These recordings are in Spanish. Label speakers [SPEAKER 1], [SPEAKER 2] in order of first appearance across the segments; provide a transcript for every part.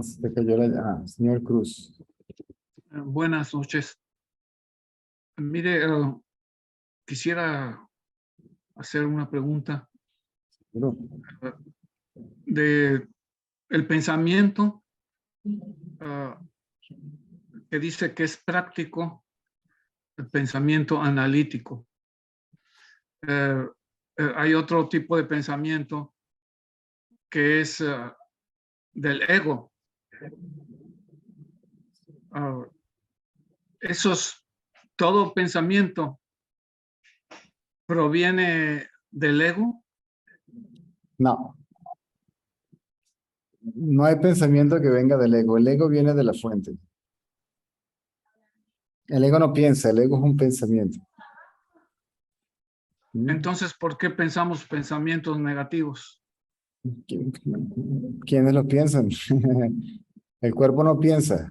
[SPEAKER 1] Se te cayó la llamada, señor Cruz.
[SPEAKER 2] Buenas noches. Mire, quisiera hacer una pregunta
[SPEAKER 1] Pero,
[SPEAKER 2] de el pensamiento que dice que es práctico, el pensamiento analítico. Hay otro tipo de pensamiento que es del ego. Todo pensamiento proviene del ego.
[SPEAKER 1] no, no hay pensamiento que venga del ego. El ego viene de la fuente. El ego no piensa, el ego es un pensamiento.
[SPEAKER 2] Entonces, ¿por qué pensamos pensamientos negativos?
[SPEAKER 1] ¿Quiénes lo piensan? El cuerpo no piensa.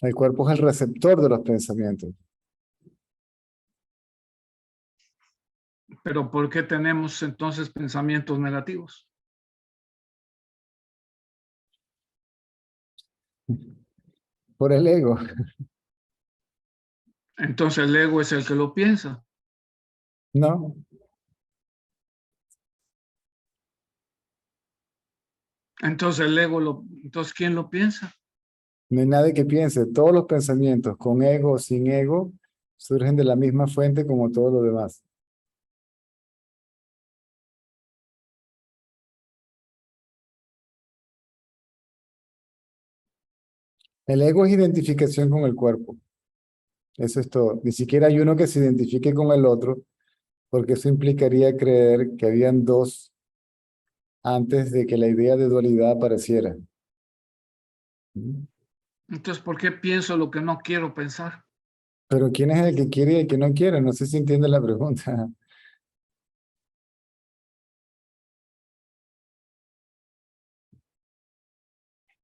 [SPEAKER 1] El cuerpo es el receptor de los pensamientos.
[SPEAKER 2] Pero ¿por qué tenemos entonces pensamientos negativos?
[SPEAKER 1] Por el ego.
[SPEAKER 2] Entonces el ego es el que lo piensa.
[SPEAKER 1] No,
[SPEAKER 2] Entonces entonces ¿quién lo piensa?
[SPEAKER 1] no hay nadie que piense. Todos los pensamientos, con ego o sin ego, surgen de la misma fuente como todo lo demás. El ego es identificación con el cuerpo. Eso es todo. Ni siquiera hay uno que se identifique con el otro, porque eso implicaría creer que habían dos antes de que la idea de dualidad apareciera.
[SPEAKER 2] Entonces, ¿por qué pienso lo que no quiero pensar?
[SPEAKER 1] Pero ¿quién es el que quiere y el que no quiere? No sé si entiende la pregunta.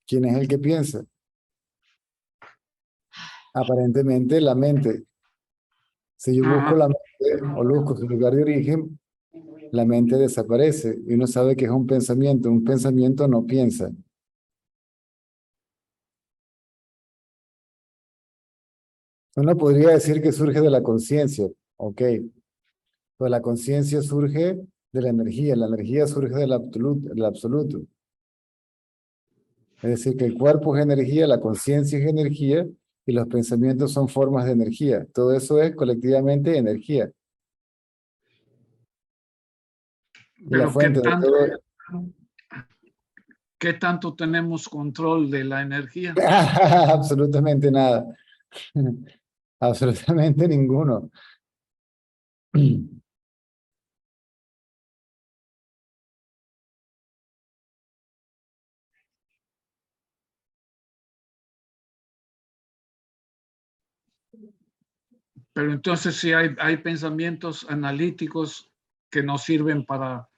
[SPEAKER 1] ¿Quién es el que piensa? Aparentemente la mente. Si yo busco la
[SPEAKER 2] Ajá.
[SPEAKER 1] mente o busco su lugar de origen, la mente desaparece y uno sabe que es un pensamiento. Un pensamiento no piensa. Uno podría decir que surge de la conciencia, ok, pero la conciencia surge de la energía surge del absoluto. Es decir, que el cuerpo es energía, la conciencia es energía y los pensamientos son formas de energía. Todo eso es colectivamente energía. Y la
[SPEAKER 2] Pero
[SPEAKER 1] fuente de todo,
[SPEAKER 2] ¿qué tanto tenemos control de la energía?
[SPEAKER 1] absolutamente nada. Absolutamente ninguno.
[SPEAKER 2] Pero entonces sí hay pensamientos analíticos que nos sirven para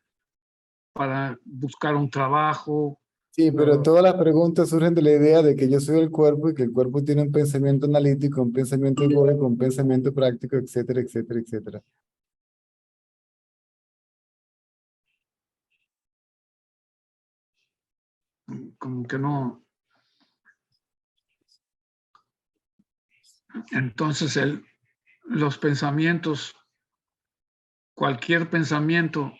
[SPEAKER 2] buscar un trabajo.
[SPEAKER 1] Sí, pero todas las preguntas surgen de la idea de que yo soy el cuerpo y que el cuerpo tiene un pensamiento analítico, un pensamiento egoico, un pensamiento práctico, etcétera, etcétera, etcétera.
[SPEAKER 2] Como que no. Entonces los pensamientos, cualquier pensamiento,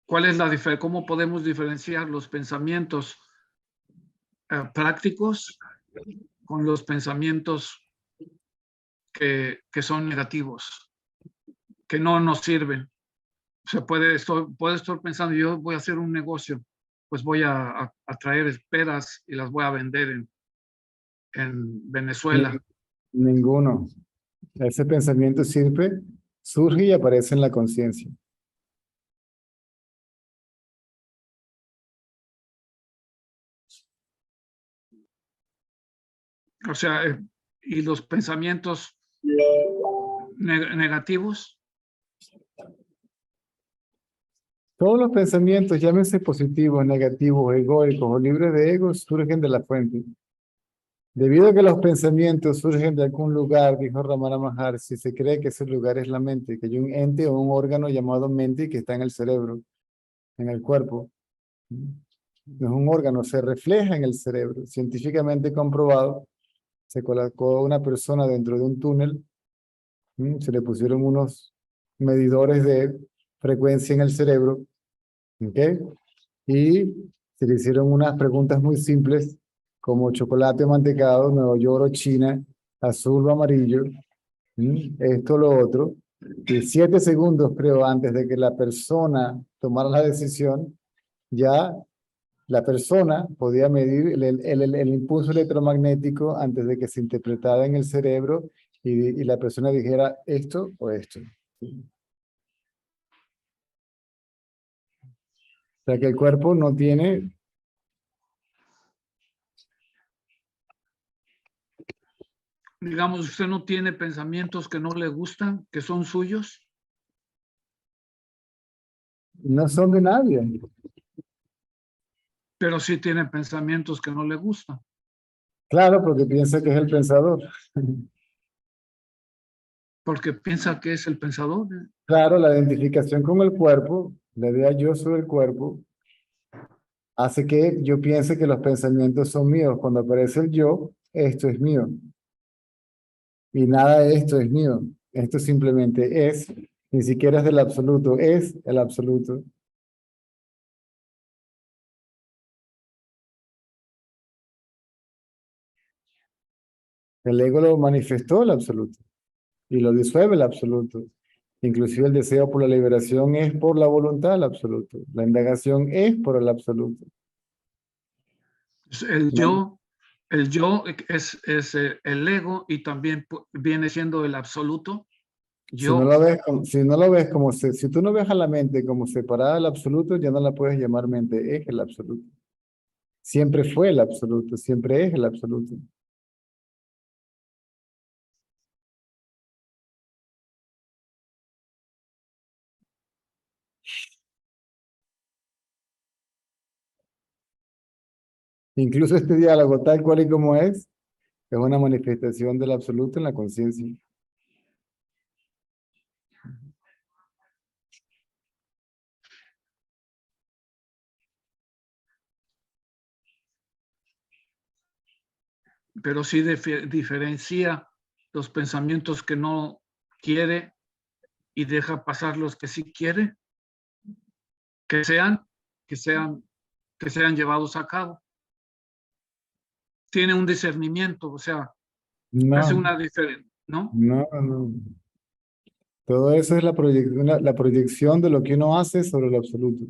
[SPEAKER 2] ¿cuál es la diferencia? ¿Cómo podemos diferenciar los pensamientos prácticos con los pensamientos que son negativos, que no nos sirven? O sea, puede estar pensando, yo voy a hacer un negocio, pues voy a traer peras y las voy a vender en
[SPEAKER 1] Ni-
[SPEAKER 2] Venezuela.
[SPEAKER 1] ninguno. Ese pensamiento surge y aparece en la conciencia.
[SPEAKER 2] O sea, y los pensamientos negativos.
[SPEAKER 1] Todos los pensamientos, llámense positivos, negativos, egoicos o libres de ego, surgen de la fuente. Debido a que los pensamientos surgen de algún lugar, dijo Ramana Maharshi, se cree que ese lugar es la mente, que hay un ente o un órgano llamado mente que está en el cerebro, en el cuerpo. No es un órgano, se refleja en el cerebro. Científicamente comprobado, se colocó a una persona dentro de un túnel, se le pusieron unos medidores de frecuencia en el cerebro, ¿ok? Y se le hicieron unas preguntas muy simples, como chocolate o mantecado, Nueva York o China, azul o amarillo, esto o lo otro. Y 7 segundos, creo, antes de que la persona tomara la decisión, ya la persona podía medir el impulso electromagnético antes de que se interpretara en el cerebro y la persona dijera esto o esto. O sea que el cuerpo no tiene,
[SPEAKER 2] Digamos, usted no tiene pensamientos que no le gustan, que son suyos,
[SPEAKER 1] no son de nadie.
[SPEAKER 2] pero sí tiene pensamientos que no le gustan,
[SPEAKER 1] Claro, porque piensa que es el pensador.
[SPEAKER 2] porque piensa que es el pensador.
[SPEAKER 1] Claro, la identificación con el cuerpo, la idea yo sobre el cuerpo, hace que yo piense que los pensamientos son míos. Cuando aparece el yo, esto es mío. Y nada de esto es mío. Esto simplemente es, ni siquiera es del absoluto, es el absoluto. El ego lo manifestó el absoluto y lo disuelve el absoluto. Inclusive el deseo por la liberación es por la voluntad del absoluto. La indagación es por el absoluto.
[SPEAKER 2] El
[SPEAKER 1] No,
[SPEAKER 2] yo, el yo es el ego y también viene siendo el absoluto.
[SPEAKER 1] si no
[SPEAKER 2] Yo,
[SPEAKER 1] lo ves, si no lo ves como si tú no ves a la mente como separada del absoluto, ya no la puedes llamar mente, es el absoluto. Siempre fue el absoluto, siempre es el absoluto. Incluso este diálogo, tal cual y como es una manifestación del absoluto en la conciencia.
[SPEAKER 2] pero sí diferencia los pensamientos que no quiere y deja pasar los que sí quiere, que sean, que sean, que sean llevados a cabo. Tiene un discernimiento, o sea, hace
[SPEAKER 1] No,
[SPEAKER 2] una diferencia, ¿no?
[SPEAKER 1] no. Todo eso es la proyección de lo que uno hace sobre el absoluto.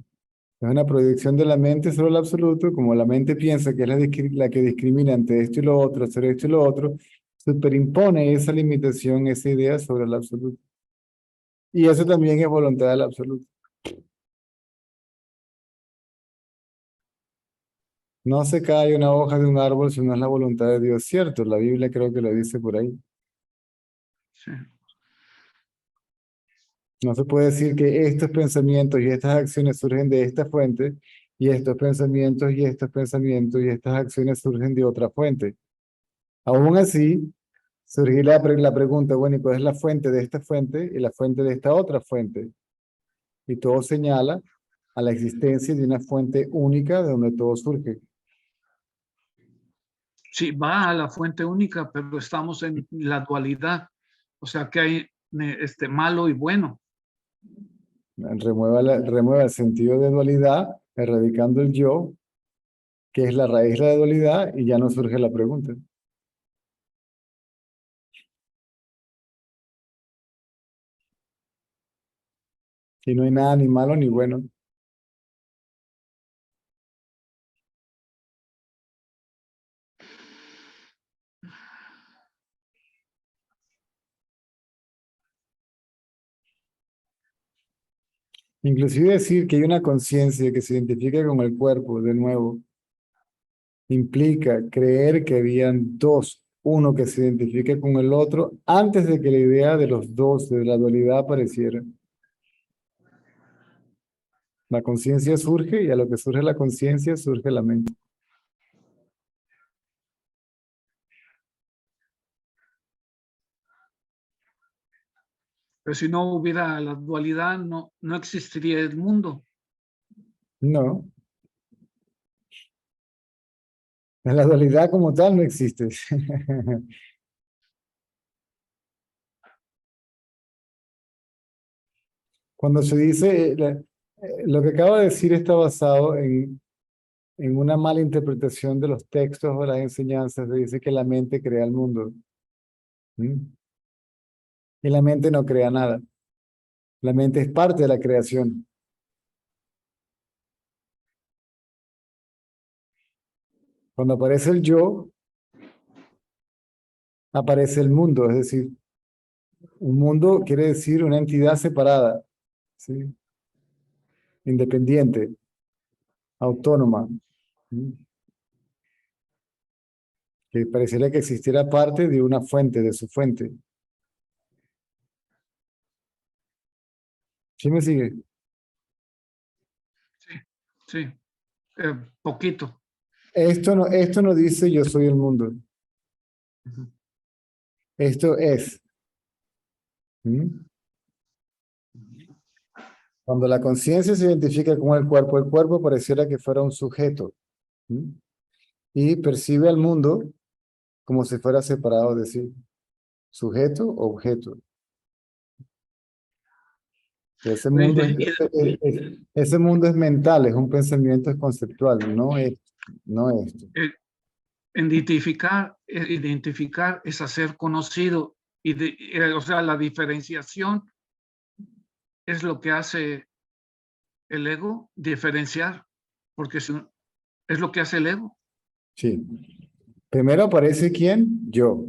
[SPEAKER 1] Es una proyección de la mente sobre el absoluto, como la mente piensa que es la que discrimina entre esto y lo otro, hacer esto y lo otro, superimpone esa limitación, esa idea sobre el absoluto. Y eso también es voluntad del absoluto. No se cae una hoja de un árbol si no es la voluntad de Dios, cierto. La Biblia creo que lo dice por ahí.
[SPEAKER 2] Sí.
[SPEAKER 1] No se puede decir que estos pensamientos y estas acciones surgen de esta fuente y estos pensamientos y estos pensamientos y estas acciones surgen de otra fuente. Aún así, surge la pregunta, bueno, ¿y cuál es la fuente de esta fuente y la fuente de esta otra fuente? Y todo señala a la existencia de una fuente única de donde todo surge.
[SPEAKER 2] Sí, va a la fuente única, pero estamos en la dualidad, o sea que hay malo y bueno.
[SPEAKER 1] Remueva el sentido de dualidad, erradicando el yo, que es la raíz de la dualidad, y ya no surge la pregunta. Y no hay nada ni malo ni bueno. Inclusive decir que hay una conciencia que se identifica con el cuerpo, de nuevo, implica creer que habían dos, uno que se identifique con el otro, antes de que la idea de los dos, de la dualidad, apareciera. La conciencia surge y a lo que surge la conciencia surge la mente.
[SPEAKER 2] Pero si no hubiera la dualidad, no existiría el mundo.
[SPEAKER 1] No, La dualidad como tal no existe. Cuando se dice, lo que acabo de decir está basado en una mala interpretación de los textos o las enseñanzas. Se dice que la mente crea el mundo. ¿Mm? Y la mente no crea nada. La mente es parte de la creación. Cuando aparece el yo, aparece el mundo. Es decir, un mundo quiere decir una entidad separada, ¿sí? Independiente, autónoma, ¿sí? Que pareciera que existiera parte de una fuente, de su fuente. ¿Sí me sigue?
[SPEAKER 2] Sí, sí, poquito.
[SPEAKER 1] Esto no dice yo soy el mundo.
[SPEAKER 2] Ujú.
[SPEAKER 1] Esto es. ¿Mm? Cuando la conciencia se identifica con el cuerpo pareciera que fuera un sujeto. ¿Mm? Y percibe al mundo como si fuera separado de sí. Sujeto, objeto. Ese
[SPEAKER 2] Y
[SPEAKER 1] mundo ese mundo es mental, es un pensamiento, es conceptual, no esto.
[SPEAKER 2] eh, identificar es hacer conocido, o sea, la diferenciación es lo que hace el ego, diferenciar, porque es lo que hace el ego.
[SPEAKER 1] Sí. Primero aparece quién? Yo,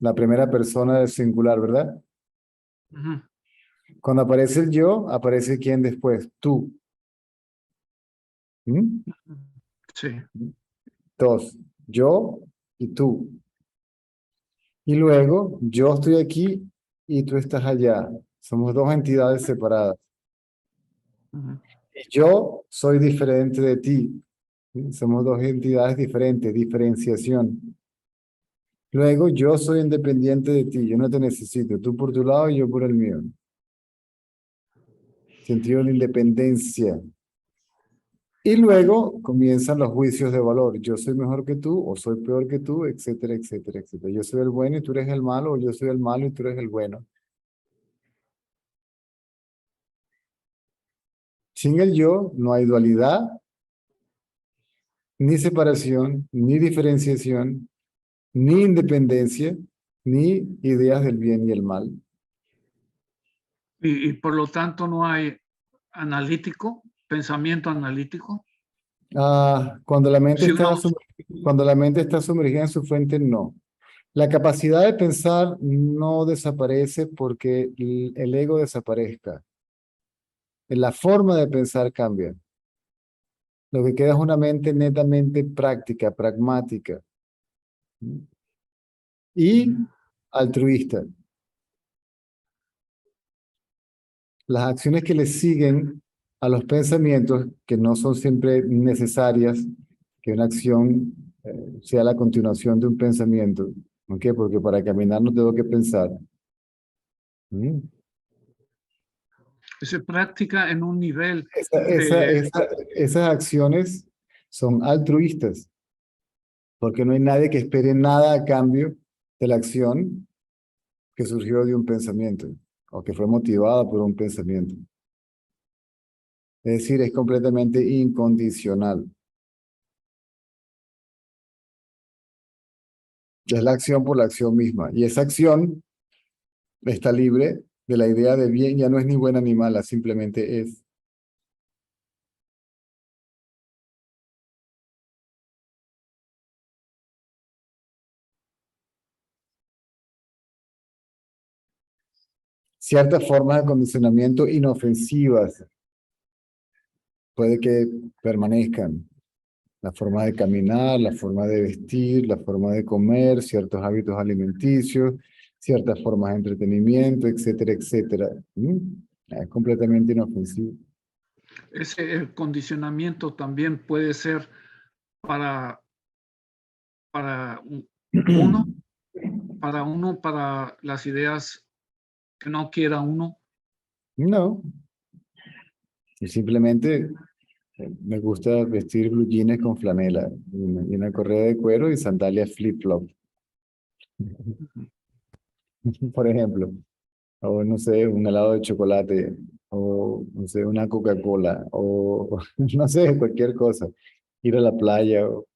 [SPEAKER 1] la primera persona del singular, ¿verdad?
[SPEAKER 2] Ujú.
[SPEAKER 1] Cuando aparece el yo, aparece quién después, tú. ¿Mm?
[SPEAKER 2] Sí.
[SPEAKER 1] Dos, yo y tú. Y luego, yo estoy aquí y tú estás allá. Somos dos entidades separadas.
[SPEAKER 2] Ujú.
[SPEAKER 1] Y yo soy diferente de ti. ¿Sí? Somos dos entidades diferentes, diferenciación. Luego, yo soy independiente de ti. Yo no te necesito. Tú por tu lado y yo por el mío. Sentido de independencia. Y luego comienzan los juicios de valor. Yo soy mejor que tú o soy peor que tú, etcétera, etcétera, etcétera. Yo soy el bueno y tú eres el malo, o yo soy el malo y tú eres el bueno. Sin el yo no hay dualidad, ni separación, ni diferenciación, ni independencia, ni ideas del bien y el mal.
[SPEAKER 2] Y por lo tanto no hay pensamiento analítico.
[SPEAKER 1] Cuando la mente
[SPEAKER 2] Si uno,
[SPEAKER 1] cuando la mente está sumergida en su fuente, no. La capacidad de pensar no desaparece porque el ego desaparezca. La forma de pensar cambia. Lo que queda es una mente netamente práctica, pragmática, ¿sí? Y altruista. Las acciones que le siguen a los pensamientos, que no son siempre necesarias, que una acción sea la continuación de un pensamiento. ¿Por qué? Porque para caminar no tengo que pensar. ¿Mm?
[SPEAKER 2] se practica en un nivel
[SPEAKER 1] Esa- esa-
[SPEAKER 2] de,
[SPEAKER 1] esa- esas acciones son altruistas, porque no hay nadie que espere nada a cambio de la acción que surgió de un pensamiento o que fue motivada por un pensamiento. Es decir, es completamente incondicional. Es la acción por la acción misma. Y esa acción está libre de la idea de bien, ya no es ni buena ni mala, simplemente es. Ciertas formas de condicionamiento inofensivas puede que permanezcan. La forma de caminar, la forma de vestir, la forma de comer, ciertos hábitos alimenticios, ciertas formas de entretenimiento, etcétera, etcétera. Es completamente inofensivo.
[SPEAKER 2] ese condicionamiento también puede ser para, para uno, para las ideas que no quiera uno.
[SPEAKER 1] No, y simplemente Me gusta vestir blue jeans con flanela y una correa de cuero y sandalias flip-flop,
[SPEAKER 2] Ujú.
[SPEAKER 1] por ejemplo. O no sé, un helado de chocolate, o no sé, una Coca-Cola, o no sé, cualquier cosa. Ir a la playa, o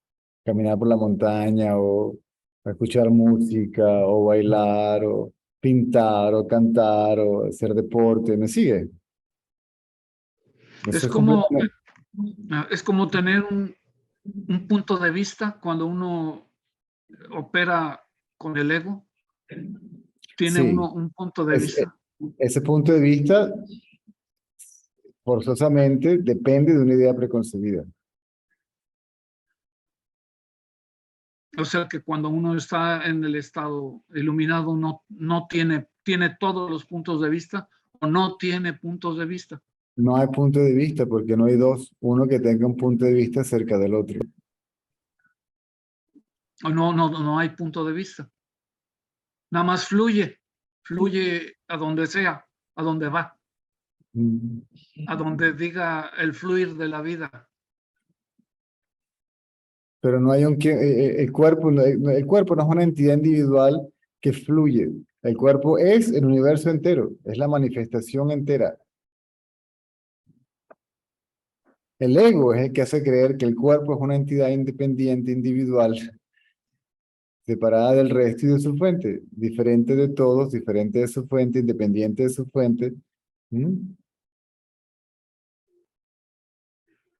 [SPEAKER 1] caminar por la montaña, o escuchar música, o bailar, o pintar, o cantar, o hacer deporte, ¿me sigue? Eso
[SPEAKER 2] Es
[SPEAKER 1] es
[SPEAKER 2] como,
[SPEAKER 1] completamente.
[SPEAKER 2] es como tener un punto de vista cuando uno opera con el ego. Tiene
[SPEAKER 1] Sí,
[SPEAKER 2] uno un punto de
[SPEAKER 1] es,
[SPEAKER 2] vista.
[SPEAKER 1] ese punto de vista forzosamente depende de una idea preconcebida.
[SPEAKER 2] O sea que cuando uno está en el estado iluminado no tiene todos los puntos de vista o no tiene puntos de vista.
[SPEAKER 1] No hay punto de vista porque no hay dos, uno que tenga un punto de vista cerca del otro.
[SPEAKER 2] O no hay punto de vista. Nada más fluye a donde sea, a donde va,
[SPEAKER 1] Mm.
[SPEAKER 2] a donde diga el fluir de la vida.
[SPEAKER 1] Pero no hay el cuerpo, el cuerpo no es una entidad individual que fluye. El cuerpo es el universo entero, es la manifestación entera. El ego es el que hace creer que el cuerpo es una entidad independiente, individual, separada del resto y de su fuente, diferente de todos, diferente de su fuente, independiente de su fuente. ¿Mm?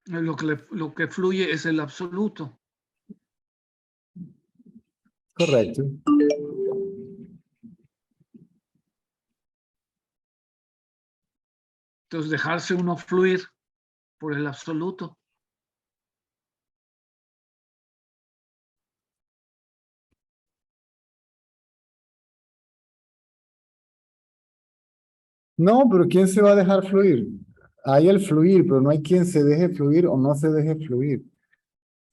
[SPEAKER 2] Lo que fluye es el absoluto.
[SPEAKER 1] Correcto.
[SPEAKER 2] Entonces, dejarse uno fluir por el absoluto.
[SPEAKER 1] No, pero ¿quién se va a dejar fluir? Hay el fluir, pero no hay quien se deje fluir o no se deje fluir.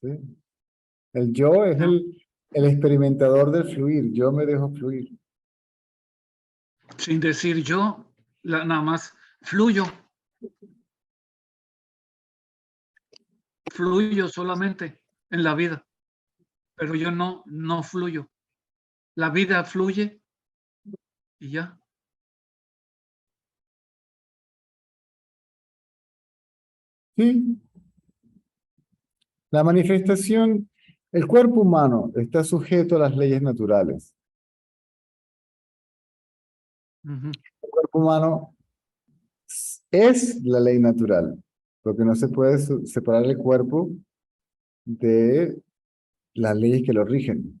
[SPEAKER 1] ¿Sí? El yo es
[SPEAKER 2] ¿No?
[SPEAKER 1] el experimentador del fluir. Yo me dejo fluir.
[SPEAKER 2] Sin decir yo, nada más fluyo solamente en la vida, pero yo no fluyo. La vida fluye y ya.
[SPEAKER 1] Sí, la manifestación, el cuerpo humano está sujeto a las leyes naturales.
[SPEAKER 2] Ujú.
[SPEAKER 1] El cuerpo humano es la ley natural, porque no se puede separar el cuerpo de las leyes que lo rigen.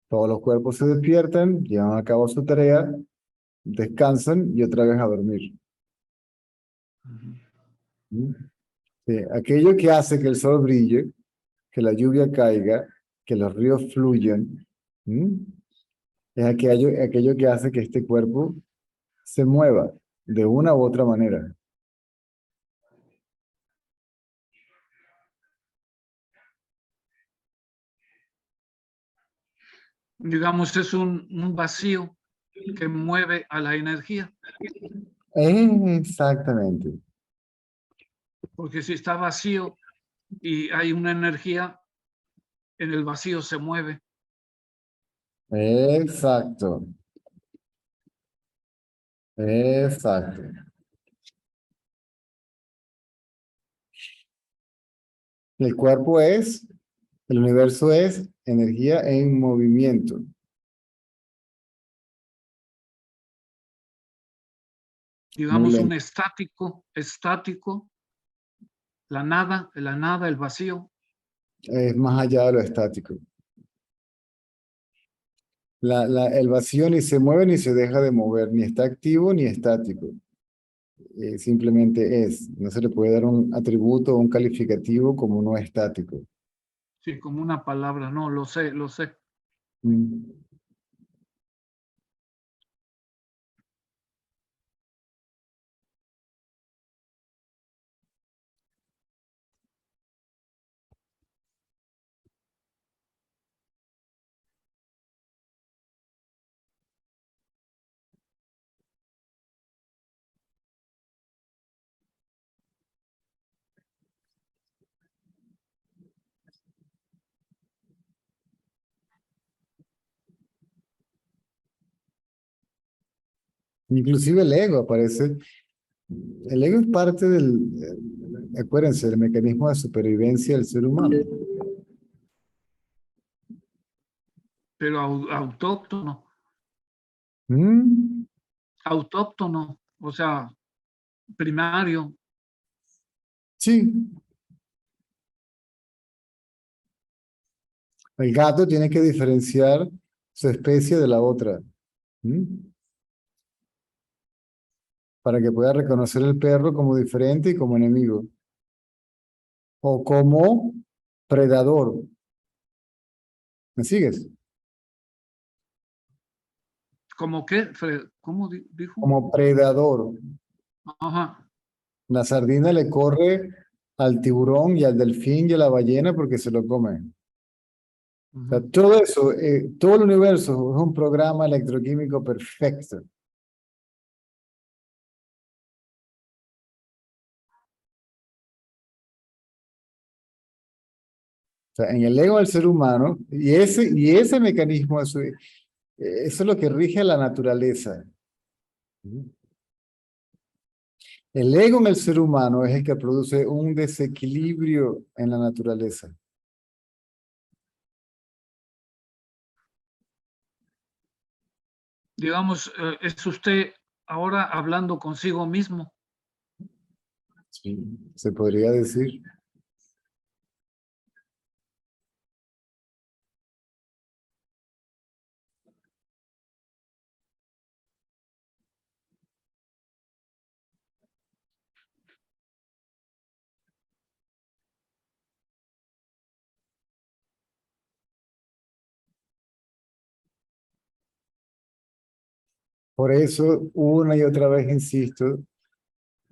[SPEAKER 1] Todos los cuerpos se despiertan, llevan a cabo su tarea, descansan y otra vez a dormir.
[SPEAKER 2] Ujú.
[SPEAKER 1] ¿Mm? Sí, aquello que hace que el sol brille, que la lluvia caiga, que los ríos fluyan, ¿mm? Es aquello que hace que este cuerpo se mueva de una u otra manera.
[SPEAKER 2] Digamos, es un vacío que mueve a la energía,
[SPEAKER 1] Exactamente,
[SPEAKER 2] porque si está vacío y hay una energía, en el vacío se mueve.
[SPEAKER 1] exacto, exacto. El cuerpo es, el universo es energía en movimiento. Muy
[SPEAKER 2] Digamos, un
[SPEAKER 1] lento.
[SPEAKER 2] estático, la nada, el vacío.
[SPEAKER 1] Es más allá de lo estático. El vacío ni se mueve ni se deja de mover, ni está activo ni estático. Simplemente es. No se le puede dar un atributo o un calificativo como no estático.
[SPEAKER 2] Sí, como una palabra, no, lo sé.
[SPEAKER 1] Mm. Inclusive el ego aparece. El ego es parte acuérdense, del mecanismo de supervivencia del ser humano.
[SPEAKER 2] pero autóctono,
[SPEAKER 1] Mm,
[SPEAKER 2] autóctono, o sea, primario.
[SPEAKER 1] sí, el gato tiene que diferenciar su especie de la otra. ¿Mm? Para que pueda reconocer el perro como diferente y como enemigo. O como predador. ¿Me sigues?
[SPEAKER 2] ¿Cómo qué, Fred? ¿Cómo dijo?
[SPEAKER 1] Como predador.
[SPEAKER 2] Ajá.
[SPEAKER 1] La sardina le corre al tiburón y al delfín y a la ballena porque se lo comen. O sea,
[SPEAKER 2] Ujú.
[SPEAKER 1] todo eso, todo el universo es un programa electroquímico perfecto. O sea, en el ego del ser humano, y ese mecanismo, eso es lo que rige a la naturaleza. El ego en el ser humano es el que produce un desequilibrio en la naturaleza.
[SPEAKER 2] Digamos, es usted ahora hablando consigo mismo.
[SPEAKER 1] Sí, se podría decir. Por eso, una y otra vez, insisto,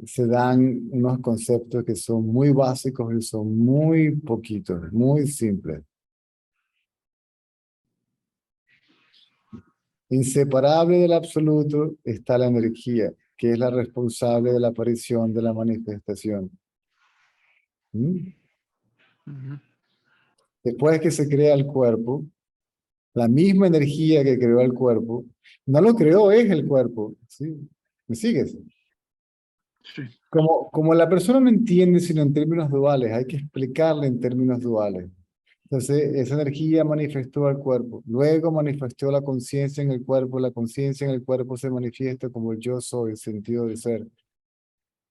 [SPEAKER 1] se dan unos conceptos que son muy básicos y son muy poquitos, muy simples. Inseparable del absoluto está la energía, que es la responsable de la aparición de la manifestación. ¿Mm?
[SPEAKER 2] Ujú.
[SPEAKER 1] Después que se crea el cuerpo, la misma energía que creó el cuerpo, no lo creó, es el cuerpo. ¿Sí? ¿Me sigues?
[SPEAKER 2] Sí.
[SPEAKER 1] Como la persona no entiende sino en términos duales, hay que explicarle en términos duales. Entonces, esa energía manifestó al cuerpo, luego manifestó la conciencia en el cuerpo, la conciencia en el cuerpo se manifiesta como el yo soy, el sentido de ser.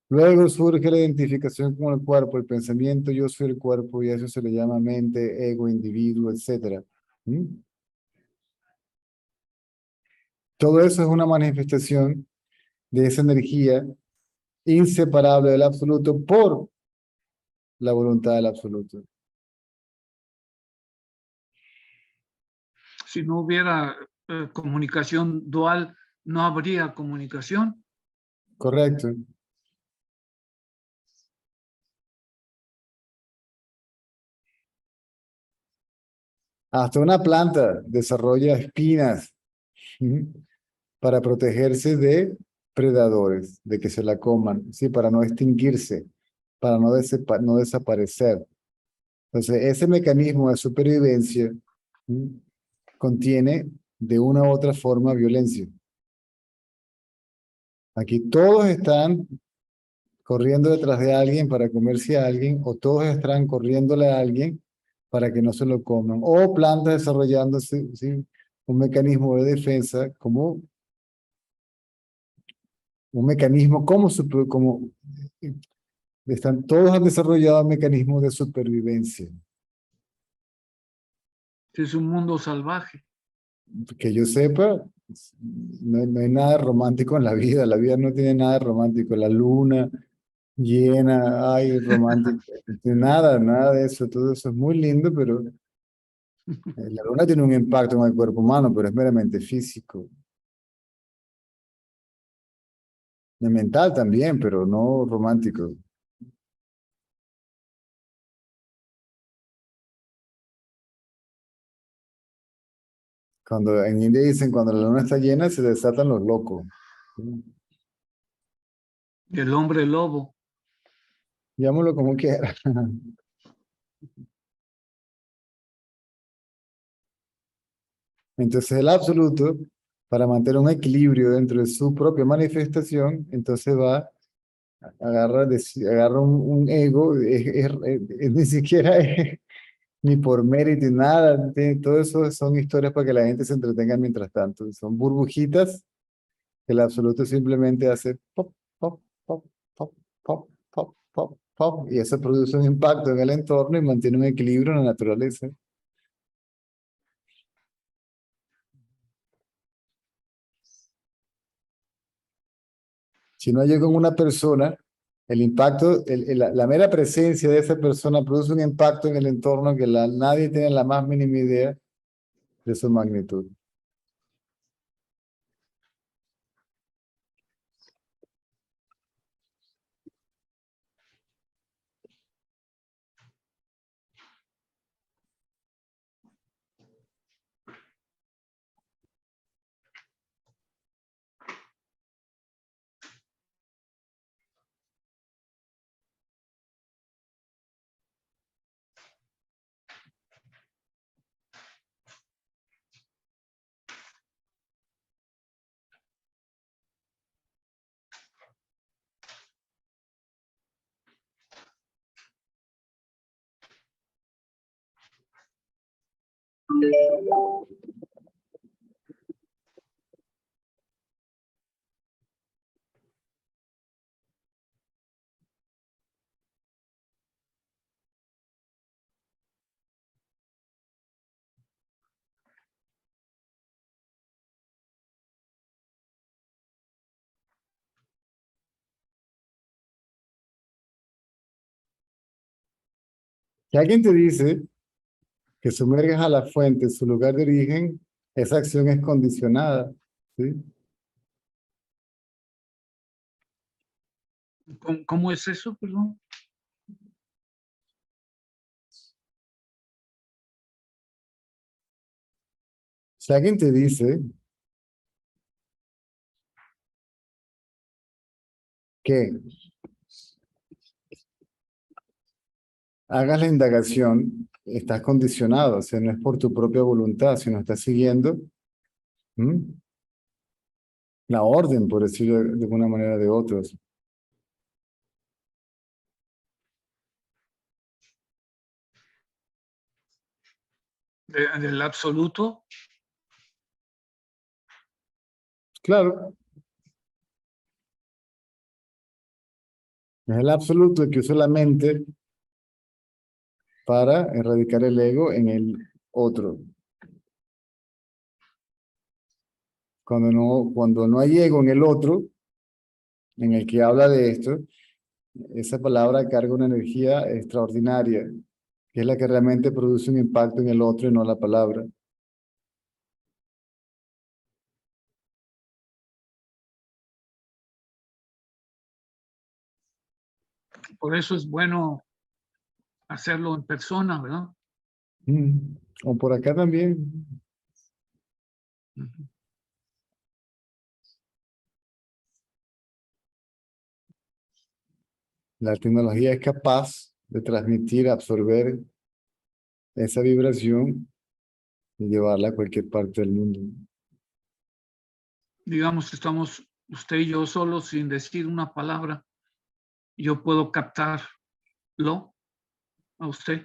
[SPEAKER 1] Luego surge la identificación con el cuerpo, el pensamiento yo soy el cuerpo y a eso se le llama mente, ego, individuo, etcétera. ¿Mm? Todo eso es una manifestación de esa energía inseparable del absoluto por la voluntad del absoluto.
[SPEAKER 2] Si no hubiera comunicación dual, no habría comunicación.
[SPEAKER 1] Correcto. Hasta una planta desarrolla espinas, ¿sí? Para protegerse de predadores, de que se la coman, ¿sí? Para no extinguirse, para no desaparecer. Entonces, ese mecanismo de supervivencia, ¿sí? Contiene de una u otra forma violencia. Aquí todos están corriendo detrás de alguien para comerse a alguien, o todos están corriéndole a alguien para que no se lo coman, o plantas desarrollándose, ¿sí? Un mecanismo de defensa como un mecanismo todos han desarrollado mecanismos de supervivencia.
[SPEAKER 2] Es un mundo salvaje.
[SPEAKER 1] Que yo sepa, no hay nada romántico en la vida no tiene nada romántico, la luna llena, ay, romántico, nada de eso, todo eso es muy lindo, pero la luna tiene un impacto en el cuerpo humano, pero es meramente físico. Y mental también, pero no romántico. Cuando en India dicen, cuando la luna está llena, se desatan los locos.
[SPEAKER 2] El hombre lobo.
[SPEAKER 1] Llámalo como quiera. Entonces el absoluto para mantener un equilibrio dentro de su propia manifestación, entonces agarra un ego, ni siquiera es ni por mérito ni nada, todo eso son historias para que la gente se entretenga mientras tanto, son burbujitas que el absoluto simplemente hace pop, pop, pop, pop, pop, pop, pop, pop, y eso produce un impacto en el entorno y mantiene un equilibrio en la naturaleza. Si no hay con una persona, el impacto, la mera presencia de esa persona produce un impacto en el entorno que nadie tiene la más mínima idea de su magnitud. Si alguien te dice que sumergas a la fuente en su lugar de origen, esa acción es condicionada, ¿sí?
[SPEAKER 2] ¿Cómo es eso, perdón?
[SPEAKER 1] Si alguien te dice que hagas la indagación, estás condicionado, o sea, no es por tu propia voluntad, sino estás siguiendo ¿m? La orden, por decirlo de una manera o de otra.
[SPEAKER 2] Del absoluto.
[SPEAKER 1] Claro, es el absoluto que usa la mente para erradicar el ego en el otro. Cuando no hay ego en el otro, en el que habla de esto, esa palabra carga una energía extraordinaria, que es la que realmente produce un impacto en el otro y no la palabra.
[SPEAKER 2] Por eso es bueno hacerlo en persona, ¿verdad?
[SPEAKER 1] Mm. O por acá también.
[SPEAKER 2] Ujú.
[SPEAKER 1] La tecnología es capaz de transmitir, absorber esa vibración y llevarla a cualquier parte del mundo.
[SPEAKER 2] Digamos que estamos usted y yo solos sin decir una palabra. Yo puedo captarlo a usted.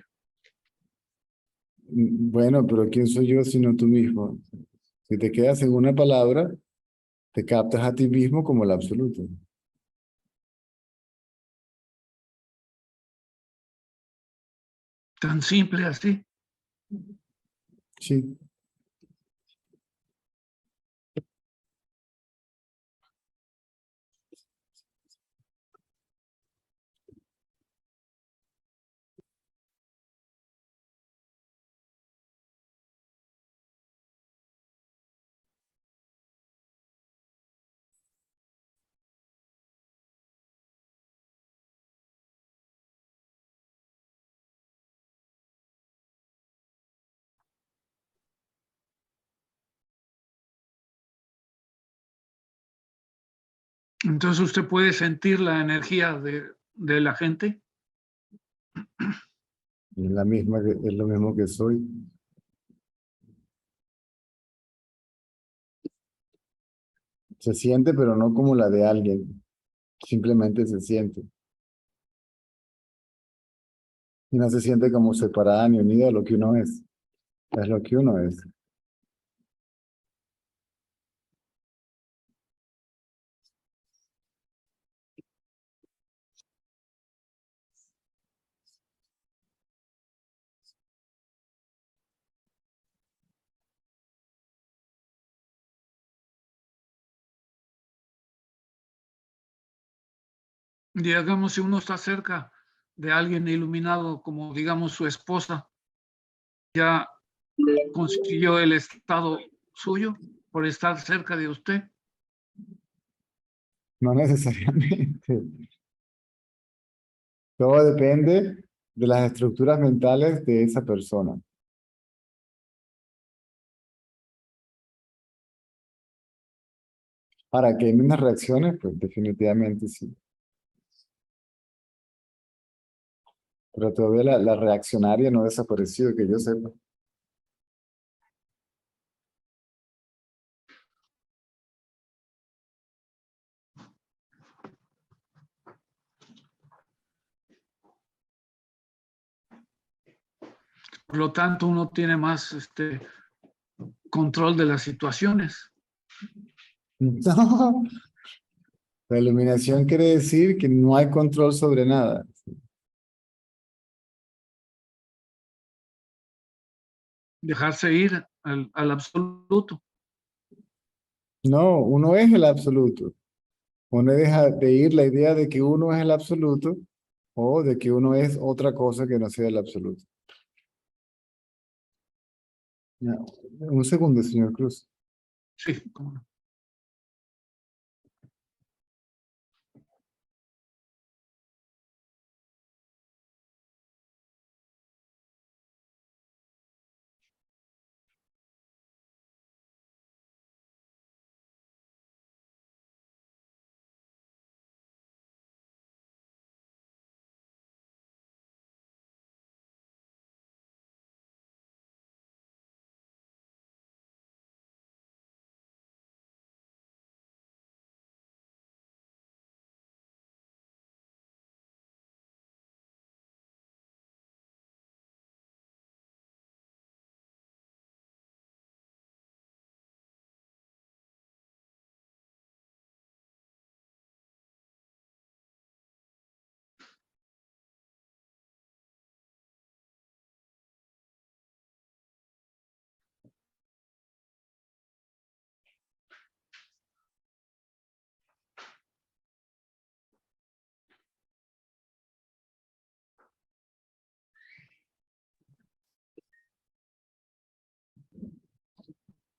[SPEAKER 1] Bueno, pero ¿quién soy yo sino tú mismo? Si te quedas en una palabra, te captas a ti mismo como el absoluto.
[SPEAKER 2] Tan simple así.
[SPEAKER 1] Sí.
[SPEAKER 2] Entonces usted puede sentir la energía de la gente.
[SPEAKER 1] Es lo mismo que soy. Se siente, pero no como la de alguien. Simplemente se siente. Y no se siente como separada ni unida a lo que uno es. Es lo que uno es.
[SPEAKER 2] Digamos, si uno está cerca de alguien iluminado, como digamos su esposa, ya consiguió el estado suyo por estar cerca de usted.
[SPEAKER 1] No necesariamente. Todo depende de las estructuras mentales de esa persona. Para que hay unas reacciones, pues definitivamente sí. Pero todavía la reaccionaria no ha desaparecido, que yo sepa.
[SPEAKER 2] Por lo tanto, uno tiene más control de las situaciones.
[SPEAKER 1] No, la iluminación quiere decir que no hay control sobre nada.
[SPEAKER 2] Dejarse ir al absoluto.
[SPEAKER 1] No, uno es el absoluto. Uno deja de ir la idea de que uno es el absoluto o de que uno es otra cosa que no sea el absoluto. Ya, un segundo, señor Cruz.
[SPEAKER 2] Sí, cómo no.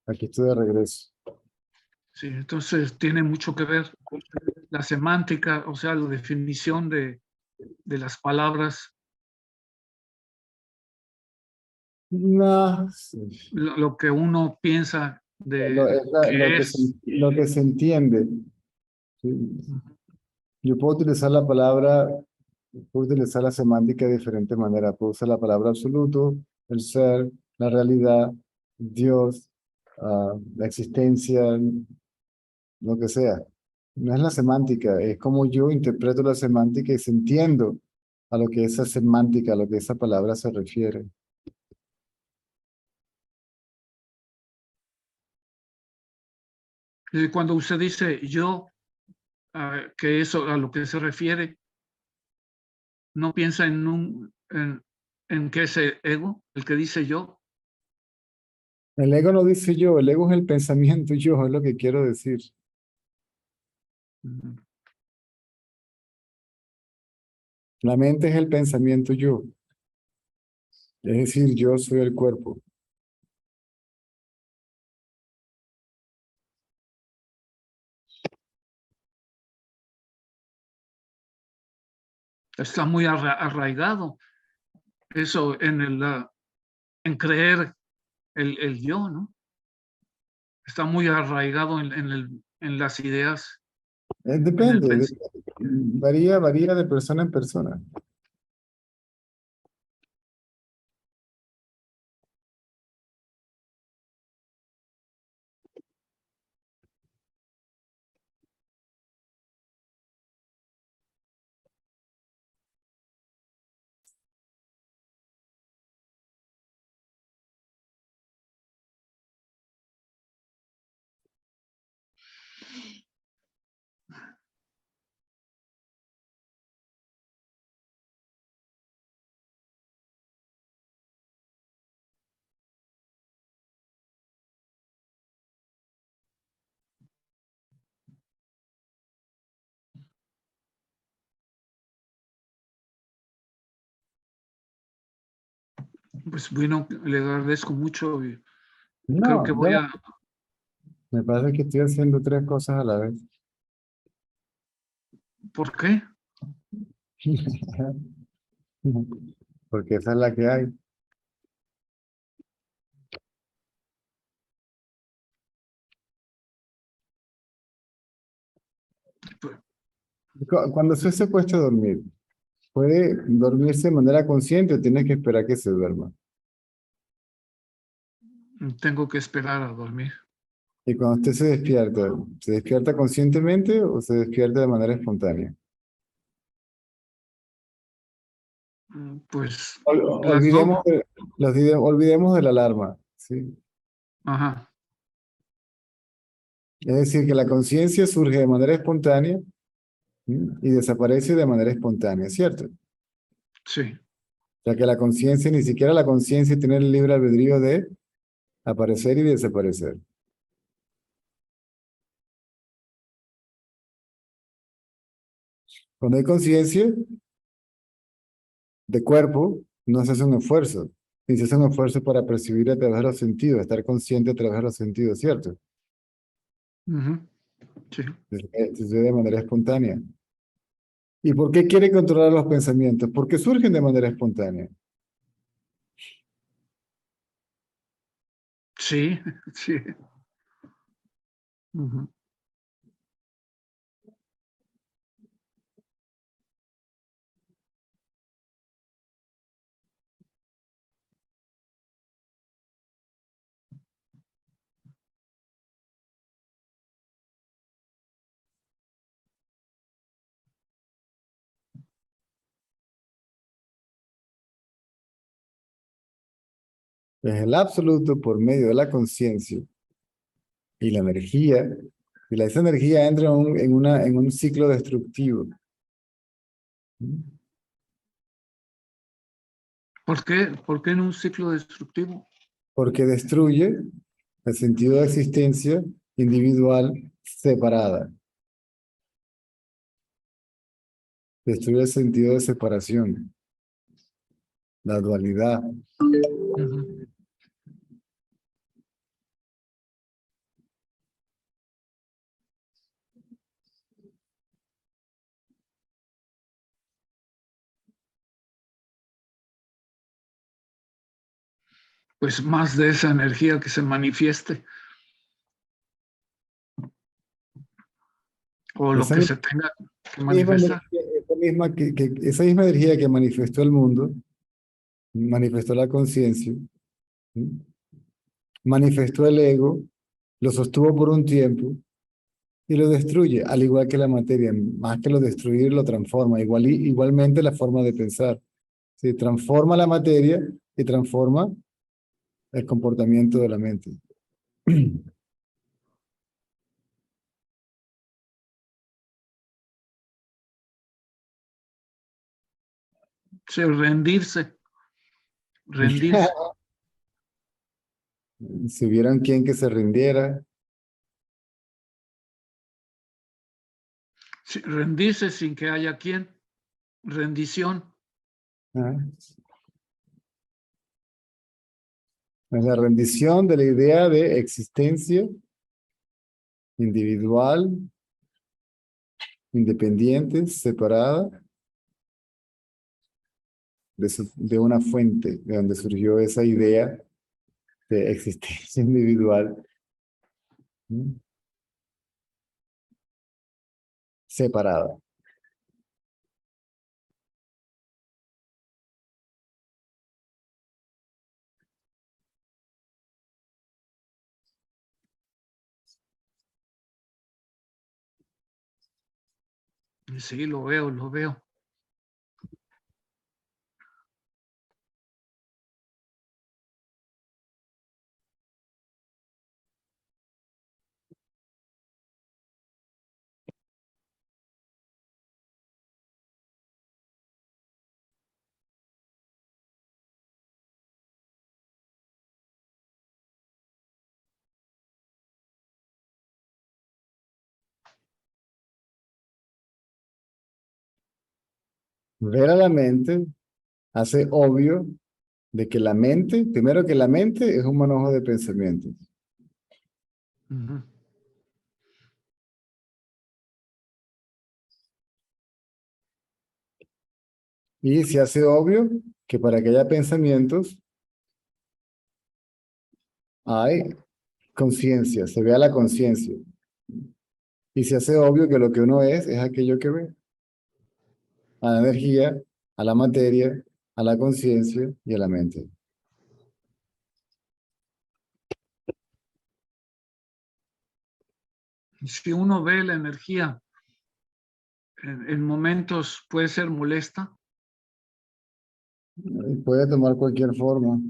[SPEAKER 1] Aquí estoy de regreso.
[SPEAKER 2] Sí, entonces tiene mucho que ver la semántica, o sea, la definición de las palabras,
[SPEAKER 1] No,
[SPEAKER 2] lo que uno piensa
[SPEAKER 1] lo,
[SPEAKER 2] de
[SPEAKER 1] es la-
[SPEAKER 2] que es.
[SPEAKER 1] lo que se entiende. Sí. Yo puedo utilizar la palabra, puedo utilizar la semántica de diferente manera. Puedo usar la palabra absoluto, el ser, la realidad, Dios, la existencia, lo que sea. No es la semántica, es como yo interpreto la semántica y se entiendo a lo que esa semántica, a lo que esa palabra se refiere.
[SPEAKER 2] Cuando usted dice yo, que eso a lo que se refiere, no piensa en qué es el ego, el que dice yo.
[SPEAKER 1] El ego no dice yo, el ego es el pensamiento yo, es lo que quiero decir.
[SPEAKER 2] Ujú.
[SPEAKER 1] La mente es el pensamiento yo, es decir, yo soy el cuerpo.
[SPEAKER 2] Está muy arraigado eso en creer el yo, ¿no? Está muy arraigado en las ideas, en el
[SPEAKER 1] Depende,
[SPEAKER 2] pensamiento.
[SPEAKER 1] varía de persona en persona.
[SPEAKER 2] Pues bueno, le agradezco mucho y creo
[SPEAKER 1] No,
[SPEAKER 2] que voy a,
[SPEAKER 1] me parece que estoy haciendo tres cosas a la vez.
[SPEAKER 2] ¿por qué?
[SPEAKER 1] Porque esa es la que hay.
[SPEAKER 2] Pues,
[SPEAKER 1] Cuando usted se acuesta a dormir, ¿puede dormirse de manera consciente o tiene que esperar que se duerma?
[SPEAKER 2] tengo que esperar a dormir.
[SPEAKER 1] Y cuando usted se despierta conscientemente o se despierta de manera espontánea?
[SPEAKER 2] Pues las dos.
[SPEAKER 1] Olvidemos, olvidemos de la alarma, ¿sí?
[SPEAKER 2] Ajá,
[SPEAKER 1] Es decir, que la conciencia surge de manera espontánea, ¿sí? Y desaparece de manera espontánea, ¿cierto? O
[SPEAKER 2] sí.
[SPEAKER 1] sea que la conciencia, ni siquiera la conciencia tiene el libre albedrío de aparecer y desaparecer. Cuando hay conciencia de cuerpo, no se hace un esfuerzo, ni se hace un esfuerzo para percibir a través de los sentidos, estar consciente a través de los sentidos, ¿cierto?
[SPEAKER 2] Ujú, sí.
[SPEAKER 1] Sucede de manera espontánea. ¿Y por qué quiere controlar los pensamientos? Porque surgen de manera espontánea.
[SPEAKER 2] Sí, sí. Ujú.
[SPEAKER 1] Es el absoluto por medio de la conciencia y la energía. Y esa energía entra en un ciclo destructivo.
[SPEAKER 2] ¿Por qué? ¿Por qué en un ciclo destructivo?
[SPEAKER 1] Porque destruye el sentido de existencia individual separada. Destruye el sentido de separación, la dualidad.
[SPEAKER 2] Ujú. Pues más de esa energía que se manifieste o lo
[SPEAKER 1] Esa
[SPEAKER 2] que se tenga que
[SPEAKER 1] misma
[SPEAKER 2] manifestar.
[SPEAKER 1] energía, esa misma energía que manifestó el mundo, manifestó la conciencia, ¿sí? Manifestó el ego, lo sostuvo por un tiempo y lo destruye, al igual que la materia. Más que lo destruir, lo transforma. Igualmente la forma de pensar. Se transforma la materia y transforma el comportamiento de la mente.
[SPEAKER 2] Sí, rendirse.
[SPEAKER 1] Si hubieran quien que se rindiera,
[SPEAKER 2] Sí, rendirse sin que haya quien. Rendición.
[SPEAKER 1] ¿ah? Es la rendición de la idea de existencia individual, independiente, separada de una fuente de donde surgió esa idea de existencia individual, ¿sí? Separada.
[SPEAKER 2] Sí, lo veo, lo veo.
[SPEAKER 1] Ver a la mente hace obvio de que la mente, primero que la mente es un manojo de pensamientos.
[SPEAKER 2] Ujú.
[SPEAKER 1] Y se hace obvio que para que haya pensamientos hay conciencia, se vea la conciencia. Y se hace obvio que lo que uno es aquello que ve. A la energía, a la materia, a la conciencia y a la mente.
[SPEAKER 2] Si uno ve la energía en momentos puede ser molesta,
[SPEAKER 1] Y puede tomar cualquier forma.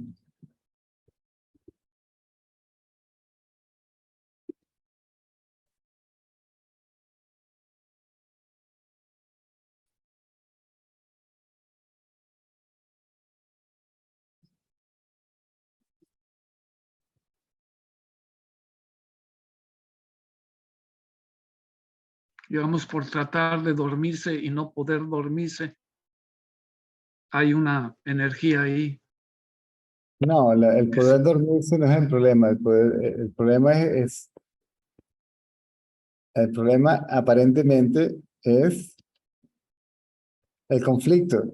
[SPEAKER 2] digamos, por tratar de dormirse y no poder dormirse, hay una energía ahí.
[SPEAKER 1] No, el
[SPEAKER 2] Es,
[SPEAKER 1] poder dormirse no es el problema. El problema el problema aparentemente es el conflicto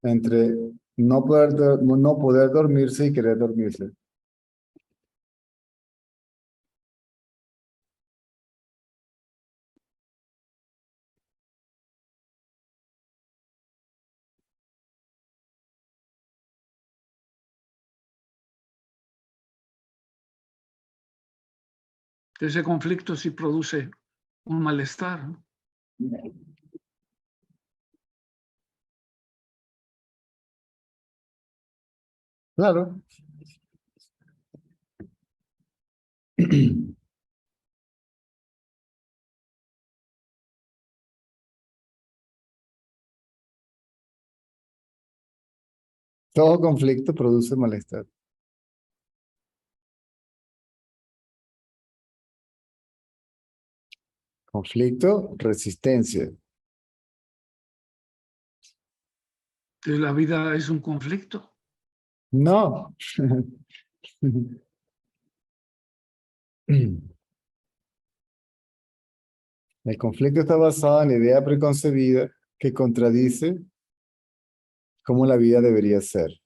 [SPEAKER 1] entre no poder dormirse y querer dormirse.
[SPEAKER 2] ese conflicto sí produce un malestar, ¿no?
[SPEAKER 1] Claro. Todo conflicto produce malestar. Conflicto, resistencia.
[SPEAKER 2] Entonces, la vida es un conflicto.
[SPEAKER 1] No. El conflicto está basado en la idea preconcebida que contradice cómo la vida debería ser.